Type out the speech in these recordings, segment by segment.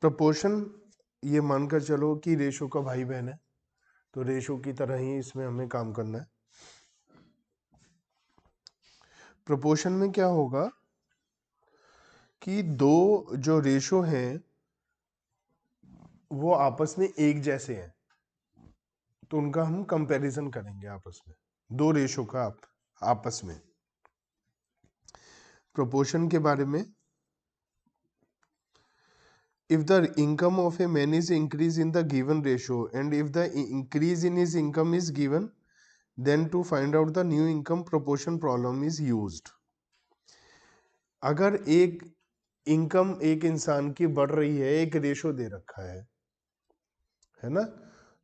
Proportion ये मानकर चलो कि रेशो का भाई बहन है, तो रेशो की तरह ही इसमें हमें काम करना है। प्रपोर्शन में क्या होगा कि दो जो रेशो हैं वो आपस में एक जैसे हैं, तो उनका हम कंपैरिजन करेंगे आपस में, दो रेशो का आपस में। प्रोपोर्शन के बारे में, if the income of a man is increased in the given ratio and if the increase in his income is given, then to find out the new income proportion problem is used। अगर एक income एक इंसान की बढ़ रही है, एक ratio दे रखा है ना,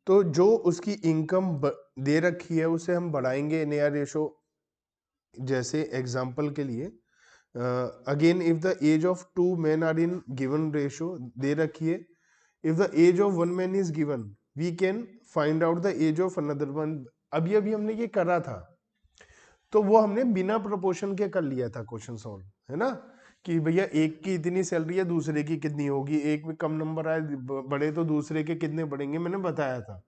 तो जो उसकी इनकम दे रखी है उसे हम बढ़ाएंगे नया रेशो। जैसे एग्जांपल के लिए again if the age of two man are in given ratio दे रखी है, if the age of one man is given we can find out the age of another one. अभी अभी हमने ये करा था, तो वो हमने बिना प्रोपोर्शन के कर लिया था क्वेश्चन सॉल्व, है ना, कि भैया एक की इतनी सैलरी है दूसरे की कितनी होगी, एक में कम नंबर आए बढ़े तो दूसरे के कितने बढ़ेंगे, मैंने बताया था।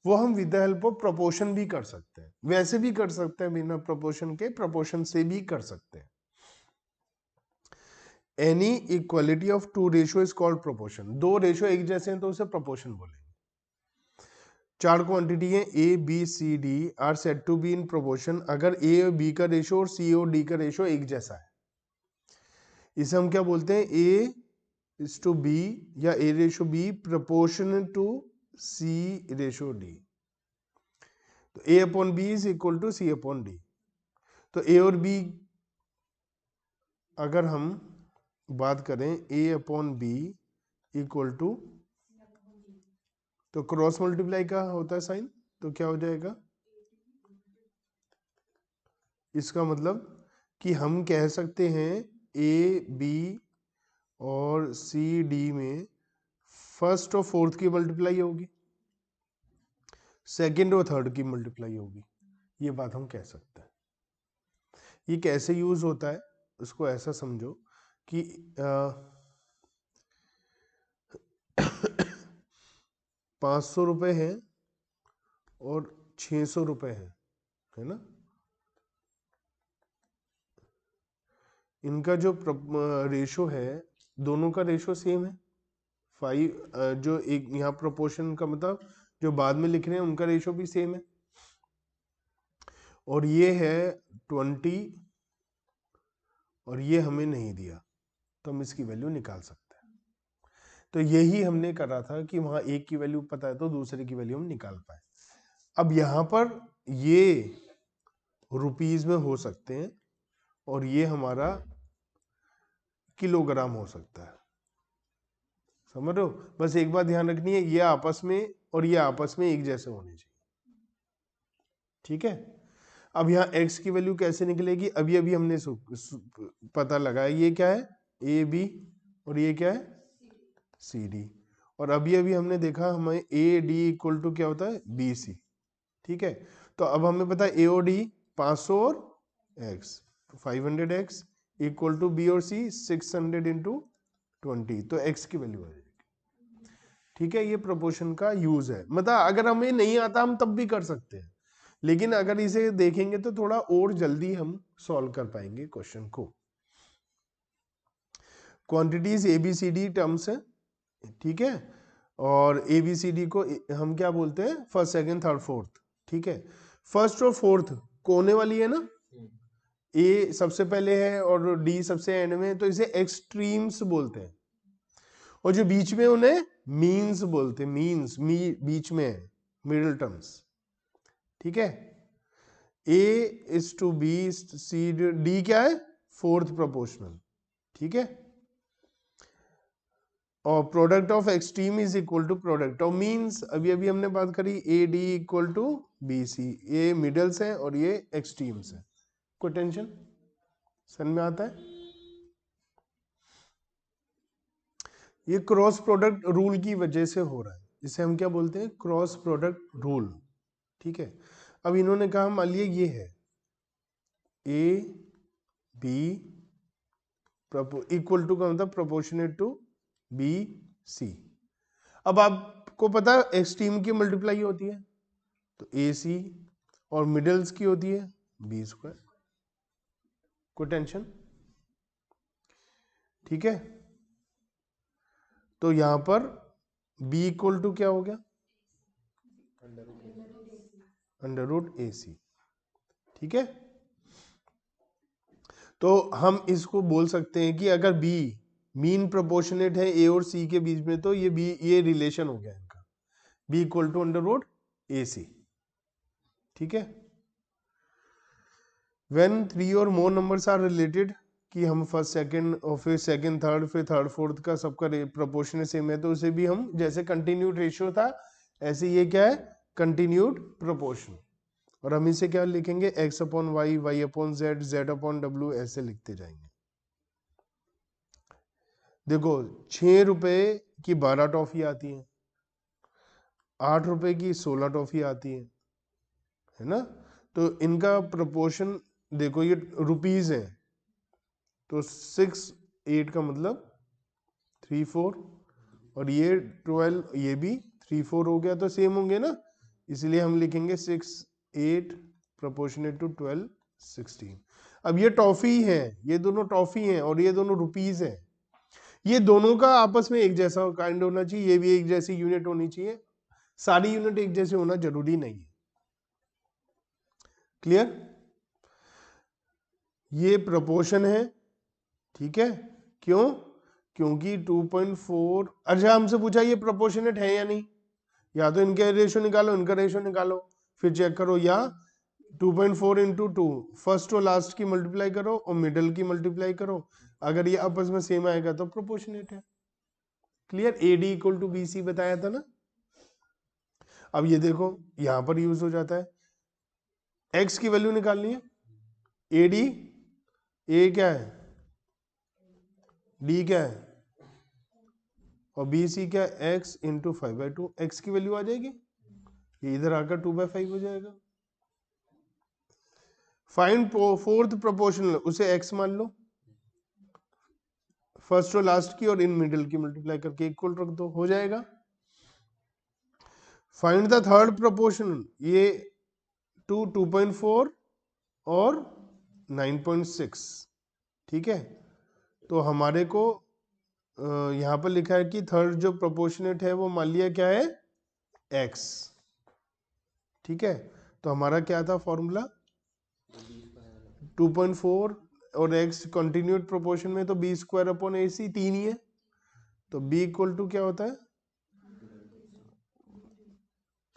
वो हम with the help of proportion भी कर सकते हैं, वैसे भी कर सकते हैं बिना प्रोपोर्शन के, प्रोपोर्शन से भी कर सकते हैं। Any equality of two ratio is called proportion. दो रेशियो एक जैसे हैं तो उसे प्रोपोर्शन बोलेंगे। चार क्वांटिटी है A B C D are said to be in proportion अगर ए और बी का रेशियो और सी और डी का रेशियो एक जैसा है। इसे हम क्या बोलते हैं, ए इज टू बी या A ratio B proportional to C ratio D. तो A upon B is equal to C upon D. तो ए और बी अगर हम बात करें A upon B equal to, तो क्रॉस मल्टीप्लाई का होता है साइन, तो क्या हो जाएगा, इसका मतलब कि हम कह सकते हैं ए बी और सी डी में फर्स्ट और फोर्थ की मल्टीप्लाई होगी, सेकंड और थर्ड की मल्टीप्लाई होगी, ये बात हम कह सकते हैं। ये कैसे यूज होता है उसको ऐसा समझो कि 500 रुपये हैं और 600 रुपये है ना, इनका जो रेशो है दोनों का रेशो सेम है 5, जो एक यहाँ प्रोपोर्शन का मतलब जो बाद में लिख रहे हैं उनका रेशो भी सेम है, और ये है 20 और ये हमें नहीं दिया, तो हम इसकी वैल्यू निकाल सकते हैं। तो यही हमने करा था कि वहां एक की वैल्यू पता है तो दूसरे की वैल्यू हम निकाल पाए। अब यहां पर ये रुपीज में हो सकते हैं और ये हमारा किलोग्राम हो सकता है, समझ रहे हो। बस एक बात ध्यान रखनी है, ये आपस में और ये आपस में एक जैसे होने चाहिए, ठीक है। अब यहाँ x की वैल्यू कैसे निकलेगी, अभी अभी हमने पता लगाया, ये क्या है ए बी और ये क्या है सी डी, और अभी अभी हमने देखा हमें ए डी इक्वल टू क्या होता है बी सी, ठीक है। तो अब हमें पता है ए और डी 500 और x, 500x equal to B और सी 600 इंटू 20, तो x की वैल्यू आ जाएगी, ठीक है। ये प्रोपोर्शन का यूज है, मतलब अगर हमें नहीं आता हम तब भी कर सकते हैं, लेकिन अगर इसे देखेंगे तो थोड़ा और जल्दी हम सॉल्व कर पाएंगे क्वेश्चन को। क्वांटिटीज एबीसीडी टर्म्स है, ठीक है, और एबीसीडी को हम क्या बोलते हैं, फर्स्ट सेकंड थर्ड फोर्थ, ठीक है। फर्स्ट और फोर्थ कोने वाली है ना, ए सबसे पहले है और डी सबसे एंड में, तो इसे एक्सट्रीम्स बोलते हैं, और जो बीच में उन्हें मीन्स बोलते हैं, मीन्स बीच में है, मिडिल टर्म्स, ठीक है। A is to B C D क्या है फोर्थ प्रोपोर्शनल, ठीक है, और product of extreme is equal to product of means, अभी अभी हमने बात करी A D equal to B C, ये मिडल्स है और ये एक्सट्रीम्स है। कोई टेंशन समझ में आता है। ये क्रॉस प्रोडक्ट रूल की वजह से हो रहा है, इसे हम क्या बोलते हैं, क्रॉस प्रोडक्ट रूल, ठीक है। अब इन्होंने कहा मान लिया ये है ए बी इक्वल टू का मतलब प्रोपोर्शनेट टू बी सी। अब आपको पता है एक्सट्रीम की मल्टीप्लाई होती है, तो ए सी, और मिडल्स की होती है बी स्क्वायर। कोई टेंशन? ठीक है, तो यहां पर b इक्वल टू क्या हो गया, अंडर रूट ए सी। ठीक है, तो हम इसको बोल सकते हैं कि अगर b मीन प्रोपोर्शनेट है a और c के बीच में, तो ये रिलेशन हो गया इनका, b equal to under root A C. ठीक है, व्हेन 3 और मोर नंबर्स आर रिलेटेड, कि हम फर्स्ट सेकंड और फिर सेकंड थर्ड फिर थर्ड फोर्थ का सबका प्रोपोर्शन सेम है, तो उसे भी हम, जैसे कंटिन्यूड रेशियो था ऐसे ये क्या है, कंटिन्यूड प्रोपोर्शन। और हम इसे क्या लिखेंगे, x upon Y, Y upon Z, Z upon W, ऐसे लिखते जाएंगे। देखो 6 रुपए की 12 टॉफी आती है, 8 रुपए की 16 टॉफी आती है ना, तो इनका प्रोपोर्शन देखो, ये रुपीज है, तो 6 8 का मतलब 3 4, और ये 12, ये भी 3 4 हो गया, तो सेम होंगे ना, इसलिए हम लिखेंगे 6 8 प्रोपोर्शनेट टू 12 16। अब ये टॉफी है, ये दोनों टॉफी हैं और ये दोनों रुपीज हैं, ये दोनों का आपस में एक जैसा काइंड होना चाहिए, ये भी एक जैसी यूनिट होनी चाहिए, सारी यूनिट एक जैसे होना जरूरी नहीं है। क्लियर? ये प्रोपोर्शन है, ठीक है, क्यों? क्योंकि 2.4, अच्छा हमसे पूछा ये प्रोपोर्शनेट है या नहीं, या तो इनके रेशियो निकालो, इनका रेशियो निकालो, फिर चेक करो, या 2.4 इंटू 2, फर्स्ट और लास्ट की मल्टीप्लाई करो और मिडल की मल्टीप्लाई करो, अगर ये आपस में सेम आएगा तो प्रोपोर्शनेट है। Clear? AD equal to BC बताया था ना। अब ये देखो यहां पर यूज हो जाता है, x की वैल्यू निकालनी है, AD, A क्या है, D क्या है, और BC क्या है, x इंटू 5/2, x की वैल्यू आ जाएगी, ये इधर आकर 2/5 हो जाएगा। फाइंड फोर्थ प्रोपोर्शनल, उसे x मान लो, फर्स्ट और लास्ट की और इन मिडिल की मल्टीप्लाई करके इक्वल रख दो, हो जाएगा। फाइंड द थर्ड प्रोपोर्शनल, ये 2.4 और 9.6, ठीक है, तो हमारे को यहां पर लिखा है कि थर्ड जो प्रोपोर्शनेट है वो मान लिया क्या है, x। ठीक है, तो हमारा क्या था फॉर्मूला, 2.4 और x कंटिन्यूड प्रोपोर्शन में, तो b स्क्वायर अपॉन AC 3 ही है, तो b इक्वल टू क्या होता है,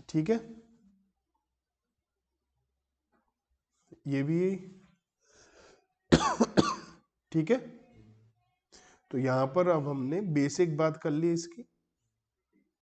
ठीक है, ये भी ठीक है। तो यहां पर अब हमने बेसिक बात कर ली इसकी,